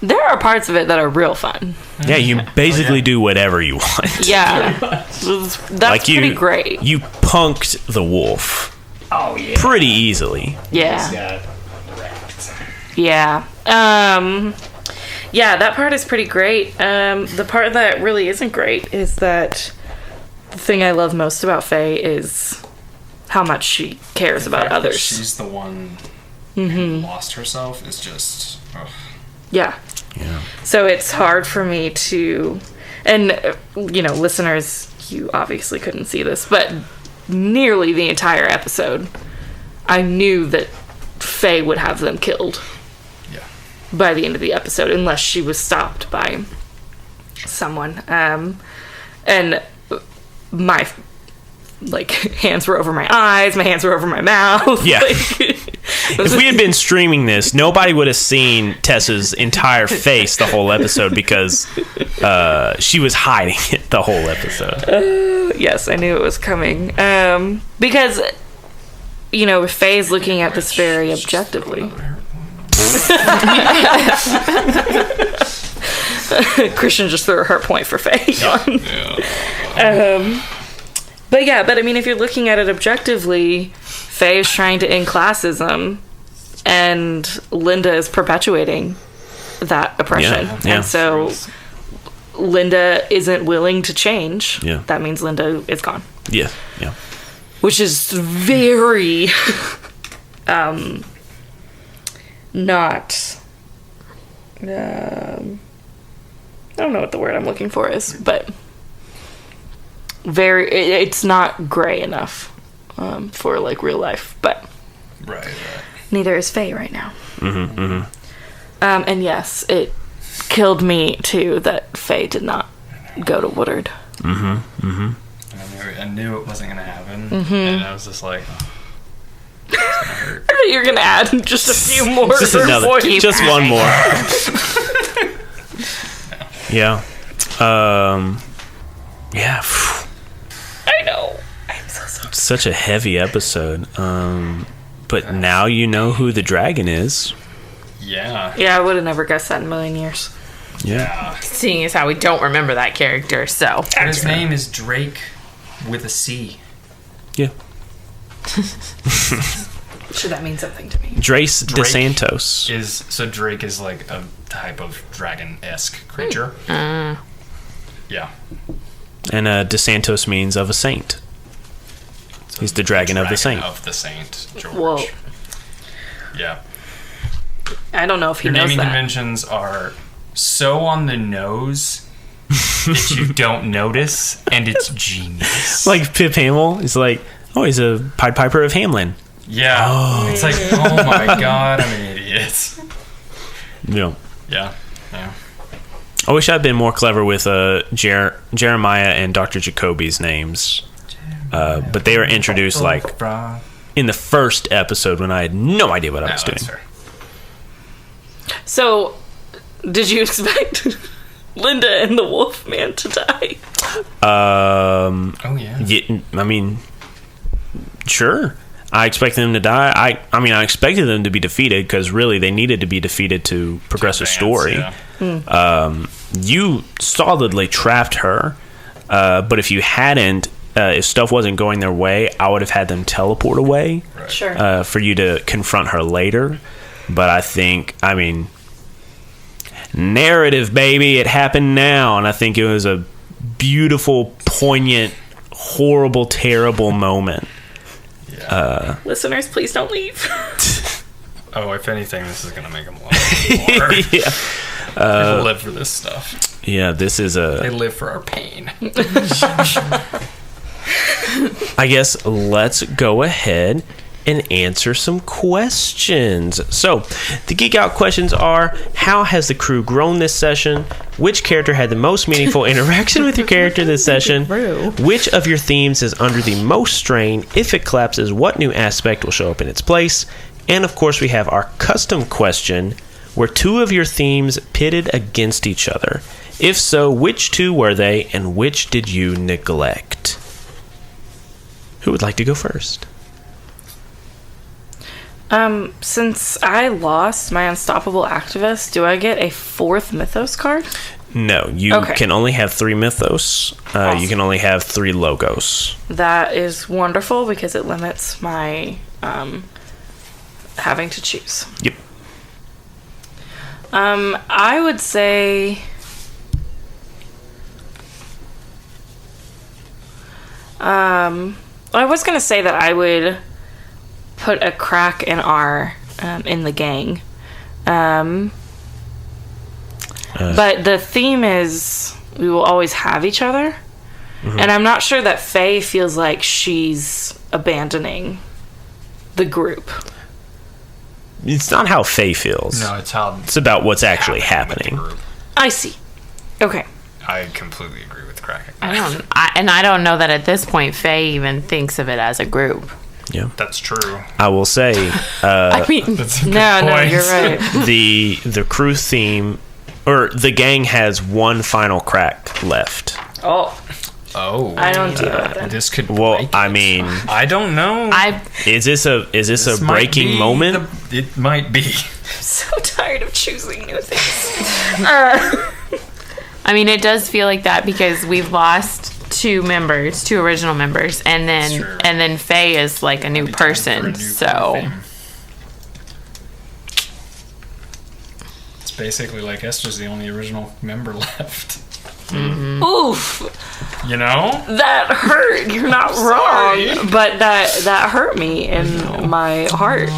There are parts of it that are real fun. Yeah, you basically do whatever you want. Yeah. That's Like pretty great. You punked the wolf. Oh, yeah. Pretty easily. Yeah. Yeah. Wrecked. Yeah. Yeah, that part is pretty great. The part that really isn't great is that the thing I love most about Faye is how much she cares about others. She's the one who lost herself is just... Ugh. Yeah. Yeah. So it's hard for me to... And, listeners, you obviously couldn't see this, but nearly the entire episode, I knew that Faye would have them killed. Yeah. By the end of the episode, unless she was stopped by someone. And my hands were over my eyes, my hands were over my mouth. Yeah. If we had been streaming this, nobody would have seen Tessa's entire face the whole episode because she was hiding it the whole episode. Yes, I knew it was coming. Because, Faye's looking at this very objectively. Christian just threw a hurt point for Faye. But I mean, if you're looking at it objectively, Faye is trying to end classism, and Linda is perpetuating that oppression. Yeah. And so Linda isn't willing to change. Yeah. That means Linda is gone. Yeah. Yeah. Which is very not... I don't know what the word I'm looking for is, but it's not gray enough for real life, but Right. neither is Faye right now. Mm-hmm, mm-hmm. And yes, it killed me too that Faye did not go to Woodard. Mm-hmm. Mm-hmm. I knew it wasn't going to happen. And I was just like, oh, it's going to hurt. I'd that you're gonna add just a few more. Just another. voice. Just one more. Yeah. Yeah. I know. I'm so sorry. Such a heavy episode. But now you know who the dragon is. Yeah. Yeah, I would have never guessed that in a million years. Yeah. Seeing as how we don't remember that character, so. And his name is Drake with a C. Yeah. Should that mean something to me? Drace DeSantos. Drake is like a type of dragon-esque creature. Yeah. And DeSantos means of a saint. So He's the dragon of the saint. Of the saint, George. Whoa. Yeah. I don't know if he Your knows naming that. conventions are so on the nose that you don't notice, and it's genius. Like Pip Hamill is like, oh, he's a Pied Piper of Hamelin. Yeah. Oh. It's like, oh my god, I'm an idiot. Yeah. Yeah. Yeah. I wish I'd been more clever with Jeremiah and Dr. Jacoby's names. But they were introduced like in the first episode when I had no idea what I was doing. Fair. So, did you expect Linda and the Wolfman to die? Oh yeah. I mean, sure. I expected them to die. I mean, I expected them to be defeated because really they needed to be defeated to progress the story. Yeah. You solidly trapped her, but if you hadn't, if stuff wasn't going their way, I would have had them teleport away. Right. Sure. For you to confront her later. But I mean, narrative, baby, it happened now. And I think it was a beautiful, poignant, horrible, terrible moment. Yeah. Listeners, please don't leave. Oh, if anything, this is going to make them love it more. Yeah. People live for this stuff. Yeah, this is They live for our pain. I guess let's go ahead and answer some questions. So, the Geek Out questions are: how has the crew grown this session? Which character had the most meaningful interaction with your character this session? Which of your themes is under the most strain? If it collapses, what new aspect will show up in its place? And of course, we have our custom question: were two of your themes pitted against each other? If so, which two were they, and which did you neglect? Who would like to go first? Since I lost my Unstoppable Activist, do I get a fourth Mythos card? No, you can only have 3 Mythos. Awesome. You can only have 3 Logos. That is wonderful because it limits my having to choose. Yep. I would say I was going to say that I would put a crack in our in the gang. But the theme is we will always have each other. Mm-hmm. And I'm not sure that Faye feels like she's abandoning the group. It's not how Faye feels. No, it's about what's actually happening. I see. Okay. I completely agree with cracking. I don't know that at this point Faye even thinks of it as a group. Yeah, that's true. I will say. I mean, that's a good no, point. you're right. The crew theme, or the gang has one final crack left. Oh, I don't do that. Then. This could. Well, I mean, I don't know. Is this a breaking moment? It might be. I'm so tired of choosing new things. I mean, it does feel like that because we've lost 2 original members, and then Faye is like a new person. So it's basically like Esther's the only original member left. Mm-hmm. Oof! You know that hurt. You're not wrong, but that hurt me in my heart.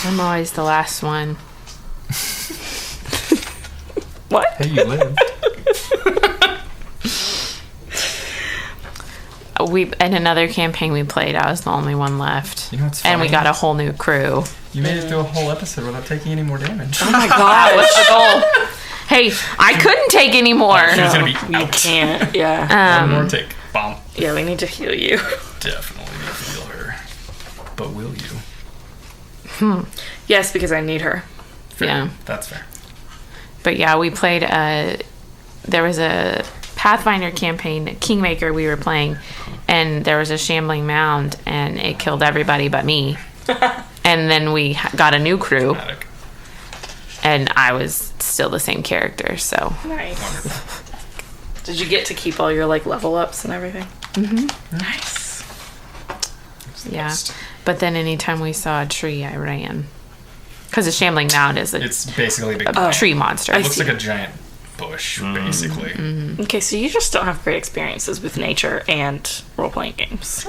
I'm always the last one. What? Hey, you lived. In another campaign we played, I was the only one left. You know what's funny? And we got a whole new crew. You made it through a whole episode without taking any more damage. Oh my god, what's the goal? Hey, I couldn't take any more. She was gonna be You out. can't. Yeah. One more take. Bomb. Yeah, we need to heal you. Definitely need to heal her. but will you? Yes, because I need her. Fair. Yeah. That's fair. But yeah, we played there was a Pathfinder campaign, Kingmaker, we were playing, and there was a shambling mound, and it killed everybody but me. And then we got a new crew, and I was still the same character, so. Nice. Wonderful. Did you get to keep all your, like, level ups and everything? Mm-hmm. Nice. Yeah. But then anytime we saw a tree, I ran. Because a shambling mound is it's basically a tree monster. It looks like a giant bush, basically. Mm-hmm. Okay, so you just don't have great experiences with nature and role-playing games.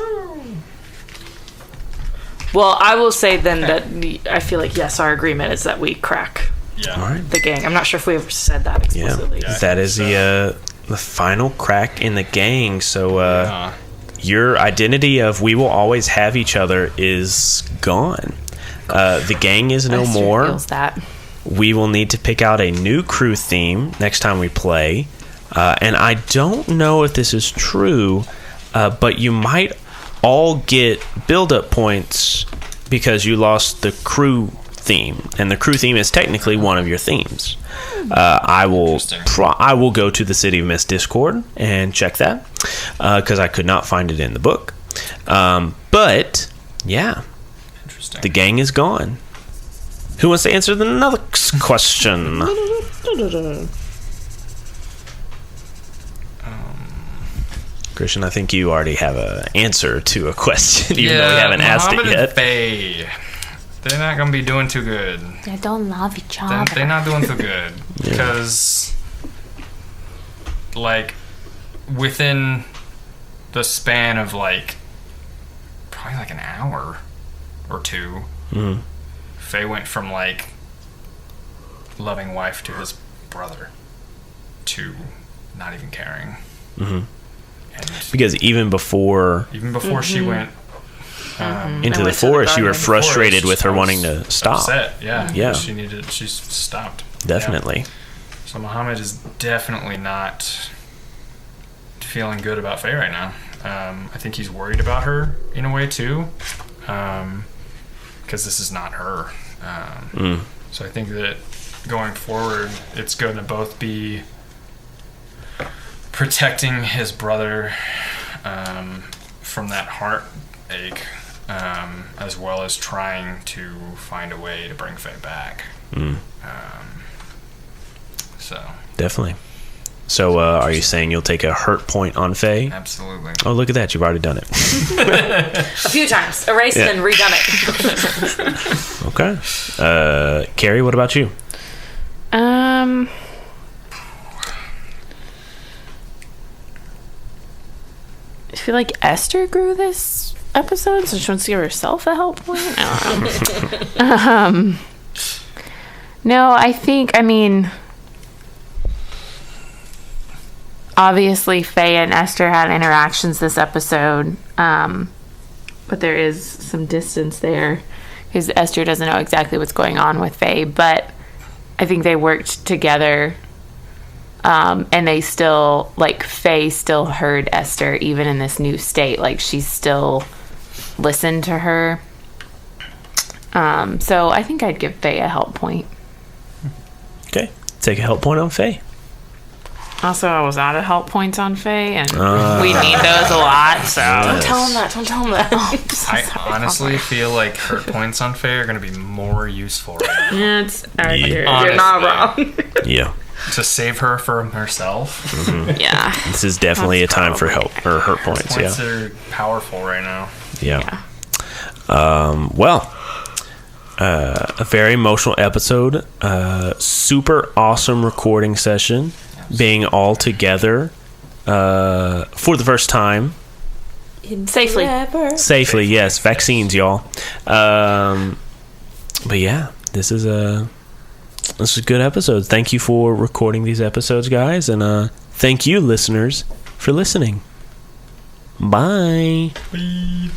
Well, I will say then that I feel like, yes, our agreement is that we crack the gang. I'm not sure if we ever said that explicitly. Yeah, that is the final crack in the gang. So your identity of we will always have each other is gone. The gang is no more. Feels that. We will need to pick out a new crew theme next time we play. And I don't know if this is true, but you might all get build-up points because you lost the crew theme. And the crew theme is technically one of your themes. I will go to the City of Mist Discord and check that because I could not find it in the book. But, yeah. The gang is gone. Who wants to answer the next question? Christian, I think you already have an answer to a question, even though we haven't asked it Mohammed yet. And Fae, they're not going to be doing too good. They don't love each other. They're not doing too good. Because, like, within the span of, like, probably like an hour or two, Faye went from like loving wife to his brother to not even caring. Because even before she went into the forest, you were frustrated with her wanting to stop. Upset, yeah. She stopped. Definitely. Yeah. So Mohammed is definitely not feeling good about Faye right now. I think he's worried about her in a way too. Because this is not her. So I think that going forward, it's going to both be protecting his brother from that heartache, as well as trying to find a way to bring Faye back. So definitely. So are you saying you'll take a hurt point on Faye? Absolutely. Oh, look at that. You've already done it. A few times. Erased and redone it. Okay. Carrie, what about you? I feel like Esther grew this episode, so she wants to give herself a help point. I don't know. No, I mean, obviously Fae and Esther had interactions this episode, but there is some distance there because Esther doesn't know exactly what's going on with Fae, but I think they worked together. And they still, like, Faye still heard Esther even in this new state. Like, she still listened to her. So I think I'd give Faye a help point. Okay. Take a help point on Faye. Also, I was out of help points on Faye, and we need those a lot, so... Don't tell him that. I honestly feel like hurt points on Faye are going to be more useful right now. Yeah, it's accurate. You're not wrong. Yeah. To save her from herself. Yeah. This is definitely a time for help or hurt points. Points are powerful right now. Yeah. A very emotional episode. Super awesome recording session. Being all together for the first time. Safely, yes. Vaccines, y'all. But yeah, this is a good episode. Thank you for recording these episodes, guys, and thank you, listeners, for listening. Bye. Bye.